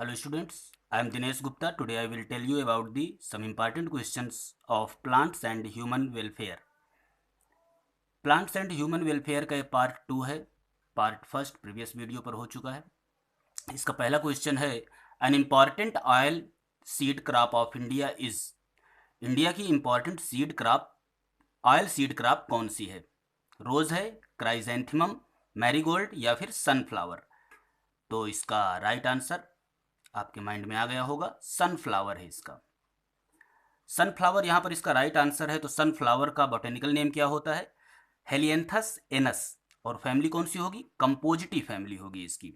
Hello students, I am Dinesh Gupta. Today I will tell you about the some important questions of plants and human welfare. Plants and human welfare का part 2 है. Part first previous video पर हो चुका है. इसका पहला question है, an important oil seed crop of India is. India की important seed crop, oil seed crop कौन सी है? रोज है, क्राइजेंथेमम, मैरीगोल्ड या फिर सनफ्लावर? तो इसका राइट आंसर आपके माइंड में आ गया होगा, सनफ्लावर है इसका. सनफ्लावर यहाँ पर इसका राइट आंसर है. तो सनफ्लावर का बॉटेनिकल नेम क्या होता है? Helianthus anus. और फैमिली कौन सी होगी? कंपोजिटी फैमिली होगी इसकी.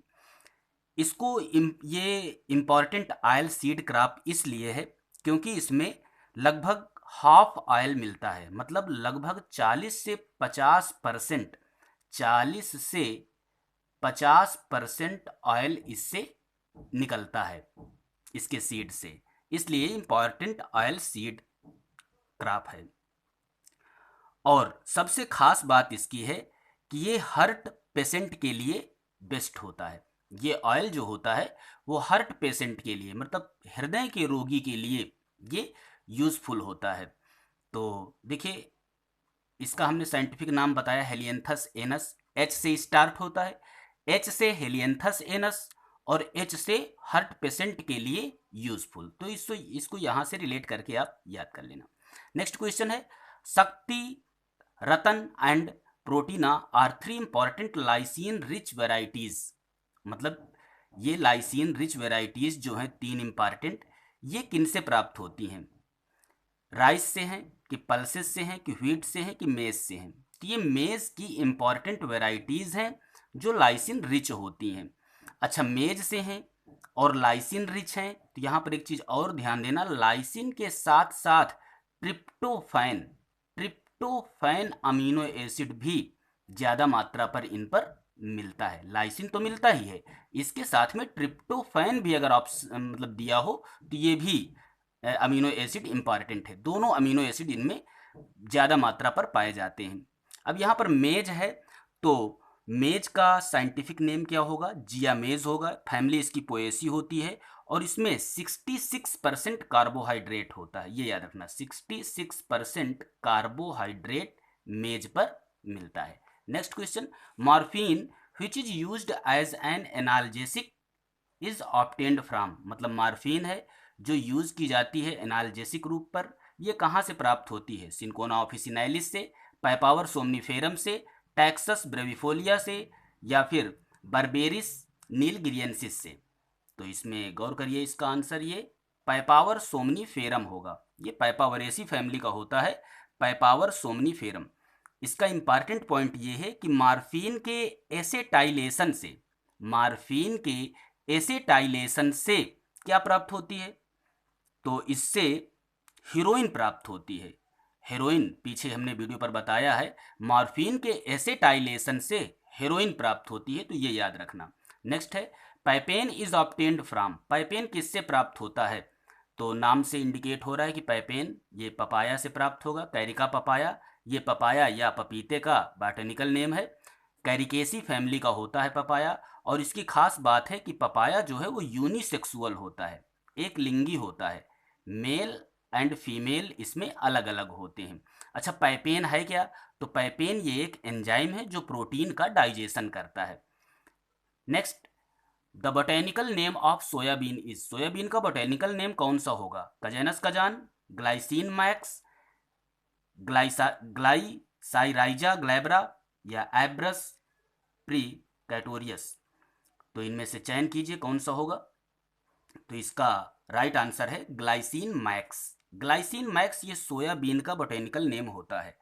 इसको ये इम्पॉर्टेंट ऑयल सीड क्रॉप इसलिए है क्योंकि इसमें लगभग हाफ ऑयल मिलता है. मतलब लगभग 40 से 50%, 40 से 50% ऑयल इससे निकलता है, इसके सीड से. इसलिए इम्पॉर्टेंट ऑयल सीड क्रॉप है. और सबसे खास बात इसकी है कि ये हार्ट पेशेंट के लिए बेस्ट होता है. ये ऑयल जो होता है वो हार्ट पेशेंट के लिए, मतलब हृदय के रोगी के लिए ये यूज़फुल होता है. तो देखिए, इसका हमने साइंटिफिक नाम बताया हेलियंथस एनस. एच से स्टार्ट होता है, एच से हेलियंथस एनस और एच से हार्ट पेशेंट के लिए यूज़फुल. तो इसको यहाँ से रिलेट करके आप याद कर लेना. नेक्स्ट क्वेश्चन है, Shakti, Ratan and Protina are 3 important lysine rich varieties. मतलब ये लाइसिन रिच वेराइटीज जो हैं 3 इंपॉर्टेंट, ये किन से प्राप्त होती हैं? राइस से हैं कि पल्सेस से हैं कि व्हीट से हैं कि मेज से हैं? तो ये मेज की इंपॉर्टेंट वेराइटीज हैं जो लाइसिन रिच होती हैं. अच्छा, मेज से हैं और लाइसिन रिच हैं. तो यहाँ पर एक चीज़ और ध्यान देना, लाइसिन के साथ साथ ट्रिप्टोफैन, ट्रिप्टोफैन अमीनो एसिड भी ज़्यादा मात्रा पर इन पर मिलता है. लाइसिन तो मिलता ही है, इसके साथ में ट्रिप्टोफैन भी अगर आप मतलब दिया हो तो ये भी अमीनो एसिड इंपॉर्टेंट है. दोनों अमीनो एसिड इनमें ज़्यादा मात्रा पर पाए जाते हैं. अब यहाँ पर मेज है, तो मेज का साइंटिफिक नेम क्या होगा? जिया मेज होगा. फैमिली इसकी पोएसी होती है और इसमें 66% कार्बोहाइड्रेट होता है. ये याद रखना, 66% कार्बोहाइड्रेट मेज पर मिलता है. Next question, morphine which is used as an analgesic is obtained from. मतलब मॉर्फिन है जो यूज की जाती है एनाल्जेसिक रूप पर, ये कहाँ से प्राप्त होती है? सिंकोना ऑफिसिनालिस से, पाइपावर सोमनीफेरम से, टैक्सस ब्रेविफोलिया से या फिर बर्बेरिस नीलगिरियंसिस से? तो इसमें गौर करिए, इसका आंसर ये पाइपावर सोमनीफेरम होगा. ये पाइपावरेसी फैमिली का होता है, पाइपावर सोमनीफेरम. इसका इंपॉर्टेंट पॉइंट ये है कि मार्फिन के एसेटाइलेशन से, मार्फिन के एसेटाइलेशन से क्या प्राप्त होती है? तो इससे हीरोइन प्राप्त होती है. हेरोइन पीछे हमने वीडियो पर बताया है, मॉर्फिन के एसेटाइलेशन से हेरोइन प्राप्त होती है. तो ये याद रखना. नेक्स्ट है, पाइपेन इज ऑब्टेन्ड फ्रॉम. पाइपेन किससे प्राप्त होता है? तो नाम से इंडिकेट हो रहा है कि पाइपेन ये पपाया से प्राप्त होगा, कैरिका पपाया. ये पपाया या पपीते का बॉटनिकल नेम है. कैरिकेसी फैमिली का होता है पपाया. और इसकी खास बात है कि पपाया जो है वो यूनिसेक्सुअल होता है, एक लिंगी होता है. मेल एंड फीमेल इसमें अलग अलग होते हैं. अच्छा, पैपेन है क्या? तो पैपेन ये एक एंजाइम है जो प्रोटीन का डाइजेशन करता है. Next, the botanical name of soybean is. Soybean का बोटेनिकल नेम कौन सा होगा? कजेनस कजान, ग्लाइसिन मैक्स, ग्लाइसाइराइजा ग्लैब्रा या एब्रस प्रीकैटोरियस? तो इनमें से चयन कीजिए कौन सा होगा. तो इसका राइट आंसर है ग्लाइसिन मैक्स. ग्लाइसिन मैक्स ये सोयाबीन का बोटेनिकल नेम होता है.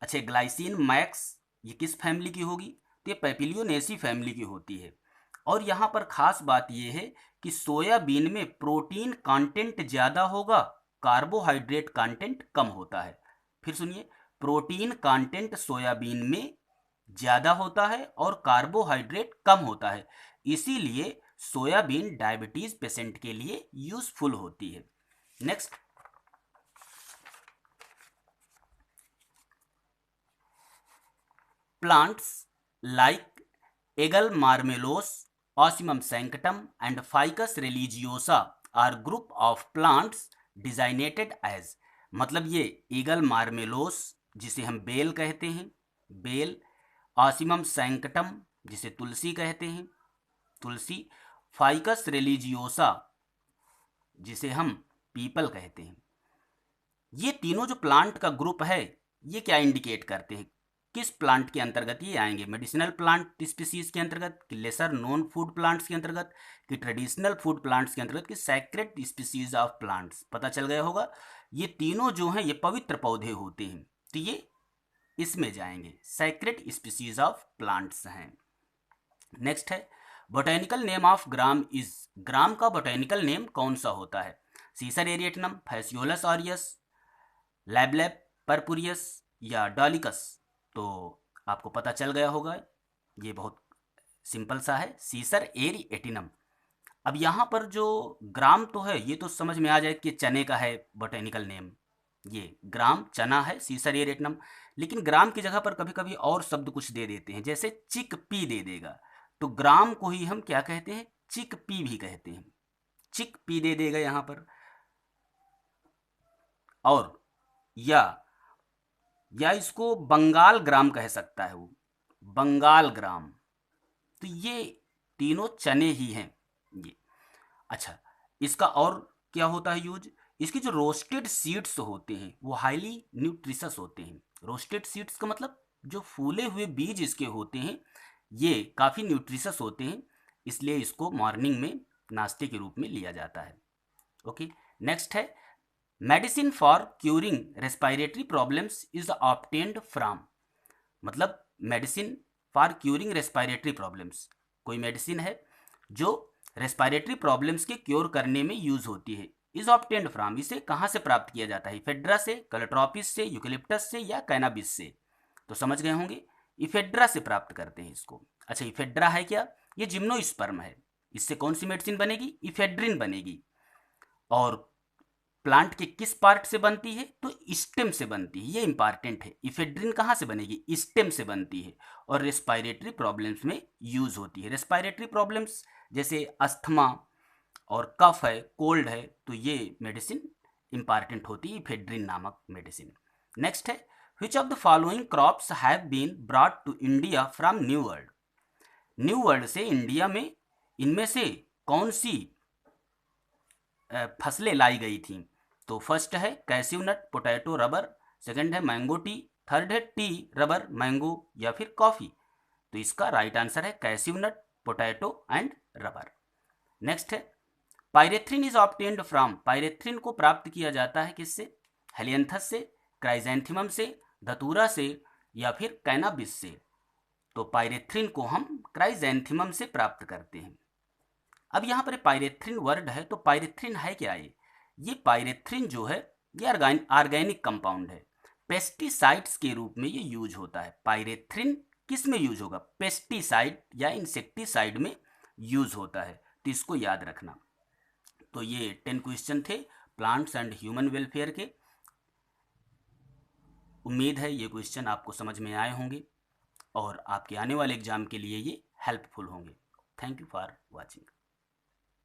अच्छा, ग्लाइसिन मैक्स ये किस फैमिली की होगी? तो ये पैपिलियोनेसी फैमिली की होती है. और यहाँ पर खास बात ये है कि सोयाबीन में प्रोटीन कंटेंट ज़्यादा होगा, कार्बोहाइड्रेट कंटेंट कम होता है. फिर सुनिए, प्रोटीन कंटेंट सोयाबीन में ज़्यादा होता है और कार्बोहाइड्रेट कम होता है. इसीलिए सोयाबीन डायबिटीज़ पेशेंट के लिए यूज़फुल होती है. Next, plants like Aegle marmelos Osmium sanctum and Ficus religiosa are group of plants designated as, मतलब ये ईगल मार्मेलोस जिसे हम बेल कहते हैं, बेल, ऑसिमम सैंक्टम जिसे तुलसी कहते हैं, तुलसी, फाइकस रिलीजियोसा जिसे हम पीपल कहते हैं। ये तीनों जो प्लांट का ग्रुप है ये क्या इंडिकेट करते हैं, किस प्लांट के अंतर्गत ये आएंगे? मेडिसिनल प्लांट स्पीसीज के अंतर्गत, कि लेसर नोन फूड प्लांट्स के अंतर्गत, कि ट्रेडिशनल फूड प्लांट्स के अंतर्गत, कि सैक्रेड स्पीसीज ऑफ प्लांट्स? पता चल गया होगा। ये तीनों जो हैं ये पवित्र पौधे होते हैं, तो ये इसमें जाएंगे, सैक्रेड स्पीसीज ऑफ प्लांट्स हैं। नेक्स्ट है botanical name of gram is, gram का बोटेनिकल नेम कौन सा होता है? सीसर एरिएटनम, फैसियोलस ऑरियस, लैबलैब परपुरियस या डॉलिकस? तो आपको पता चल गया होगा, ये बहुत सिंपल सा है, सीसर एरिएटिनम। अब यहाँ पर जो ग्राम तो है ये तो समझ में आ जाए कि चने का है बोटेनिकल नेम, ये ग्राम चना है, सीसर एरिएटिनम। लेकिन ग्राम की जगह पर कभी कभी और शब्द कुछ दे देते हैं, जैसे चिकपी दे देगा, तो ग्राम को ही हम क्या कहते हैं? चिकपी भी कहते हैं, चिकपी दे देगा यहाँ पर। और या इसको बंगाल ग्राम कह सकता है वो, बंगाल ग्राम। तो ये तीनों चने ही हैं ये। अच्छा, इसका और क्या होता है यूज? इसकी जो रोस्टेड सीड्स होते हैं वो हाईली न्यूट्रिशस होते हैं। रोस्टेड सीड्स का मतलब जो फूले हुए बीज इसके होते हैं ये काफ़ी न्यूट्रिशस होते हैं, इसलिए इसको मॉर्निंग में नाश्ते के रूप में लिया जाता है। ओके, नेक्स्ट है medicine for curing respiratory problems is obtained from, मतलब medicine for curing respiratory problems, कोई मेडिसिन है जो रेस्पिरेटरी प्रॉब्लम्स के क्योर करने में यूज होती है, इज ऑब्टेन्ड फ्रॉम, इसे कहाँ से प्राप्त किया जाता है? इफेड्रा से, कलेट्रोपिस से, यूकेलिप्टस से या कैनाबिस से? तो समझ गए होंगे, इफेड्रा से प्राप्त करते हैं इसको। अच्छा, इफेड्रा है क्या? ये जिम्नोस्पर्म है, इससे कौन सी मेडिसिन बनेगी? इफेड्रिन बनेगी। और प्लांट के किस पार्ट से बनती है? तो स्टेम से बनती है, ये इंपॉर्टेंट है। इफेड्रिन कहाँ से बनेगी? स्टेम से बनती है और रेस्पिरेटरी प्रॉब्लम्स में यूज होती है। रेस्पिरेटरी प्रॉब्लम्स जैसे अस्थमा और कफ है, कोल्ड है, तो ये मेडिसिन इंपॉर्टेंट होती है, इफेड्रिन नामक मेडिसिन। नेक्स्ट है which of the following crops have been brought to India from new world, new world से इंडिया में इनमें से कौन सी फसलें लाई गई थी? तो फर्स्ट है कैसिव नट, पोटैटो, रबर, सेकंड है मैंगो टी, थर्ड है टी, रबर, मैंगो या फिर कॉफ़ी? तो इसका राइट आंसर है कैसिव नट, पोटैटो एंड रबर। नेक्स्ट है pyrethrin is obtained from, pyrethrin को प्राप्त किया जाता है किससे? हेलियंथस से, क्राइजेंथीमम से, धतूरा से या फिर कैनाबिस से? तो पायरेथ्रिन को हम क्राइजेंथीमम से प्राप्त करते हैं। अब यहाँ पर पायरेथ्रिन वर्ड है, तो पायरेथ्रिन है क्या? ये पायरेथ्रिन जो है ये ऑर्गेनिक कंपाउंड है, पेस्टिसाइड्स के रूप में ये यूज होता है। पायरेथ्रिन किस में यूज होगा? पेस्टिसाइड या इंसेक्टिसाइड में यूज होता है, तो इसको याद रखना। तो ये 10 क्वेश्चन थे प्लांट्स एंड ह्यूमन वेलफेयर के। उम्मीद है ये क्वेश्चन आपको समझ में आए होंगे और आपके आने वाले एग्जाम के लिए ये हेल्पफुल होंगे। Thank you for watching.